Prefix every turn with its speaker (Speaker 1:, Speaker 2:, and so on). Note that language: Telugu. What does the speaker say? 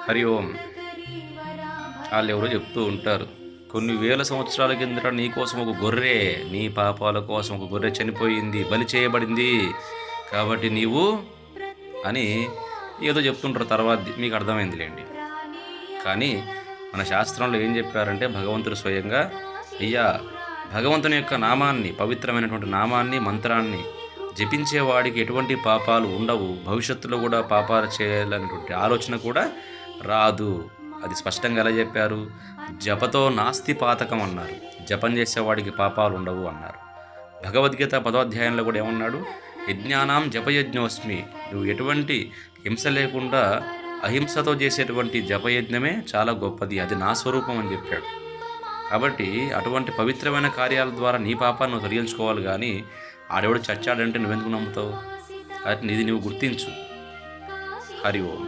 Speaker 1: హరి ఓం. వాళ్ళు ఎవరో చెప్తూ ఉంటారు, కొన్ని వేల సంవత్సరాల కిందట నీ కోసం ఒక గొర్రె, నీ పాపాల కోసం ఒక గొర్రె చనిపోయింది, బలి చేయబడింది, కాబట్టి నీవు అని ఏదో చెప్తుంటారు. తర్వాత మీకు అర్థమైందిలేండి. కానీ మన శాస్త్రంలో ఏం చెప్పారంటే, భగవంతుడు స్వయంగా అయ్యా భగవంతుని యొక్క నామాన్ని, పవిత్రమైనటువంటి నామాన్ని, మంత్రాన్ని జపించేవాడికి ఎటువంటి పాపాలు ఉండవు, భవిష్యత్తులో కూడా పాపాలు చేయాలనేటువంటి ఆలోచన కూడా రాదు. అది స్పష్టంగా ఎలా చెప్పారు? జపతో నాస్తి పాతకం అన్నారు. జపం చేసేవాడికి పాపాలు ఉండవు అన్నారు. భగవద్గీత 10వ అధ్యాయంలో కూడా ఏమన్నాడు? యజ్ఞానాం జపయజ్ఞోస్మి. నువ్వు ఎటువంటి హింస లేకుండా అహింసతో చేసేటువంటి జపయజ్ఞమే చాలా గొప్పది, అది నా స్వరూపం అని చెప్పాడు. కాబట్టి అటువంటి పవిత్రమైన కార్యాల ద్వారా నీ పాపాన్ని నువ్వు తొలగించుకోవాలి. కానీ ఆడెవడు చచ్చాడంటే నువ్వెందుకు నమ్ముతావు? కాబట్టి ఇది నువ్వు గుర్తించు. హరి ఓం.